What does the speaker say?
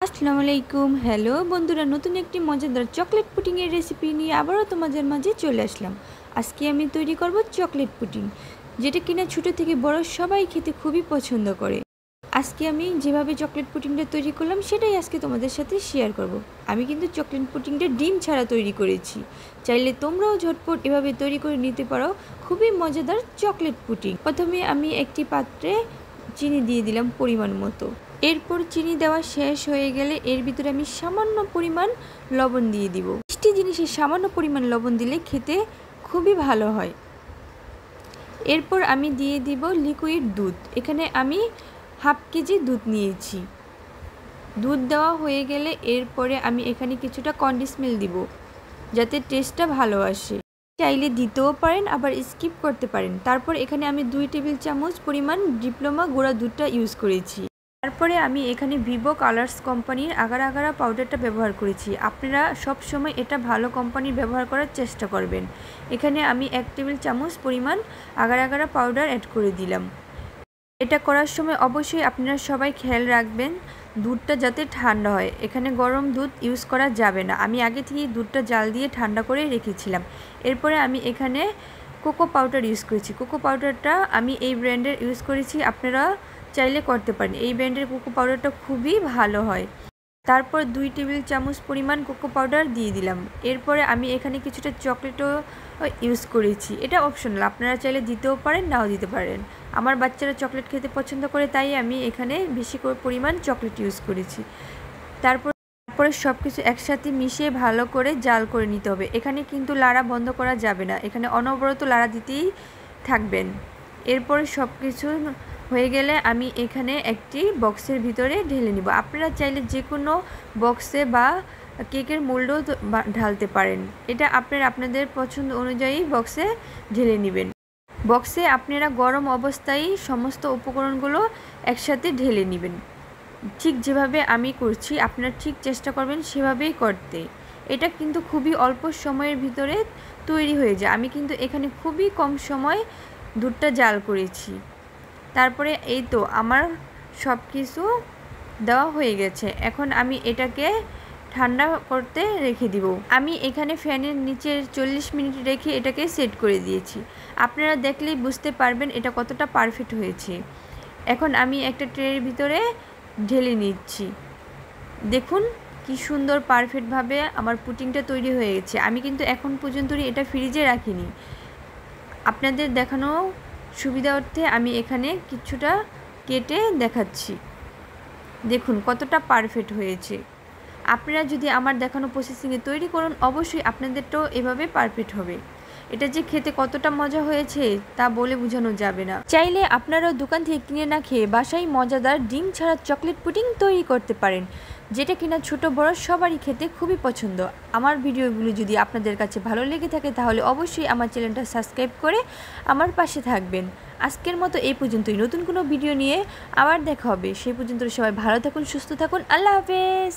আসসালামু আলাইকুম। হ্যালো বন্ধুরা, নতুন একটি মজাদার চকলেট পুডিংয়ের রেসিপি নিয়ে আবারও তোমাদের মাঝে চলে আসলাম। আজকে আমি তৈরি করব চকলেট পুডিং, যেটা কিনা ছোটো থেকে বড় সবাই খেতে খুবই পছন্দ করে। আজকে আমি যেভাবে চকলেট পুডিংটা তৈরি করলাম সেটাই আজকে তোমাদের সাথে শেয়ার করব। আমি কিন্তু চকলেট পুডিংটা ডিম ছাড়া তৈরি করেছি। চাইলে তোমরাও ঝটপট এভাবে তৈরি করে নিতে পারো খুবই মজাদার চকলেট পুডিং। প্রথমে আমি একটি পাত্রে চিনি দিয়ে দিলাম পরিমাণ মতো। এরপর চিনি দেওয়া শেষ হয়ে গেলে এর ভিতরে আমি সামান্য পরিমাণ লবণ দিয়ে দিব। মিষ্টি জিনিসে সামান্য পরিমাণ লবণ দিলে খেতে খুবই ভালো হয়। এরপর আমি দিয়ে দিব লিকুইড দুধ। এখানে আমি হাফ কেজি দুধ নিয়েছি। দুধ দেওয়া হয়ে গেলে এরপরে আমি এখানে কিছুটা কনডেন্স মিল্ক দিব, যাতে টেস্টটা ভালো আসে। চাইলে দিতেও পারেন, আবার স্কিপ করতে পারেন। তারপর এখানে আমি 2 টেবিল চামচ পরিমাণ ডিপ্লোমা গুঁড়া দুধটা ইউজ করেছি। তারপরে আমি এখানে ভিভো কালার্স কোম্পানির আগার আগারা পাউডারটা ব্যবহার করেছি। আপনারা সব সময় এটা ভালো কোম্পানির ব্যবহার করার চেষ্টা করবেন। এখানে আমি 1 টেবিল চামচ পরিমাণ আগার আগারা পাউডার অ্যাড করে দিলাম। এটা করার সময় অবশ্যই আপনারা সবাই খেয়াল রাখবেন দুধটা যাতে ঠান্ডা হয়। এখানে গরম দুধ ইউজ করা যাবে না। আমি আগে থেকেই দুধটা জাল দিয়ে ঠান্ডা করে রেখেছিলাম। এরপরে আমি এখানে কোকো পাউডার ইউজ করেছি। কোকো পাউডারটা আমি এই ব্র্যান্ডের ইউজ করেছি, আপনারা চাইলে করতে পারেন। এই ব্র্যান্ডের কোকো পাউডারটা খুবই ভালো হয়। তারপর 2 টেবিল চামচ পরিমাণ কোকো পাউডার দিয়ে দিলাম। এরপরে আমি এখানে কিছুটা চকলেটও ইউজ করেছি। এটা অপশনাল, আপনারা চাইলে দিতেও পারেন, নাও দিতে পারেন। আমার বাচ্চারা চকলেট খেতে পছন্দ করে, তাই আমি এখানে বেশি করে পরিমাণ চকলেট ইউজ করেছি। তারপরে সব কিছু একসাথে মিশিয়ে ভালো করে জাল করে নিতে হবে। এখানে কিন্তু লাড়া বন্ধ করা যাবে না, এখানে অনবরত লাড়া দিতেই থাকবেন। এরপরে সব কিছু হয়ে গেলে আমি এখানে একটি বক্সের ভিতরে ঢেলে নিব। আপনারা চাইলে যে কোনো বক্সে বা কেকের মোল্ডও ঢালতে পারেন। এটা আপনাদের পছন্দ অনুযায়ী বক্সে ঢেলে নেবেন। বক্সে আপনারা গরম অবস্থায় সমস্ত উপকরণগুলো একসাথে ঢেলে নেবেন। ঠিক যেভাবে আমি করছি আপনারা ঠিক চেষ্টা করবেন সেভাবেই করতে। এটা কিন্তু খুবই অল্প সময়ের ভিতরে তৈরি হয়ে যায়। আমি কিন্তু এখানে খুবই কম সময় দুধটা জাল করেছি। তারপরে এই তো আমার সব কিছু দেওয়া হয়ে গেছে। এখন আমি এটাকে ঠান্ডা করতে রেখে দিব। আমি এখানে ফ্যানের নিচে 40 মিনিট রেখে এটাকে সেট করে দিয়েছি। আপনারা দেখলেই বুঝতে পারবেন এটা কতটা পারফেক্ট হয়েছে। এখন আমি একটা ট্রের ভিতরে ঢেলে নিচ্ছি। দেখুন কি সুন্দর পারফেক্টভাবে আমার পুডিংটা তৈরি হয়ে গেছে। আমি কিন্তু এখন পর্যন্ত এটা ফ্রিজে রাখিনি, আপনাদের দেখানো সুবিধার্থে আমি এখানে কিছুটা কেটে দেখাচ্ছি। দেখুন কতটা পারফেক্ট হয়েছে। আপনারা যদি আমার দেখানো প্রসেসিংয়ে তৈরি করুন, অবশ্যই আপনাদেরটাও এভাবে পারফেক্ট হবে। এটা যে খেতে কতটা মজা হয়েছে তা বলে বোঝানো যাবে না। চাইলে আপনারাও দোকান থেকে কিনে না খেয়ে বাসায় মজাদার ডিম ছাড়া চকলেট পুডিং তৈরি করতে পারেন, যেটা কিনা ছোট বড় সবারই খেতে খুবই পছন্দ। আমার ভিডিওগুলো যদি আপনাদের কাছে ভালো লেগে থাকে তাহলে অবশ্যই আমার চ্যানেলটা সাবস্ক্রাইব করে আমার পাশে থাকবেন। আজকের মতো এই পর্যন্তই। নতুন কোনো ভিডিও নিয়ে আবার দেখা হবে। সেই পর্যন্ত সবাই ভালো থাকুন, সুস্থ থাকুন। আল্লাহ হাফেজ।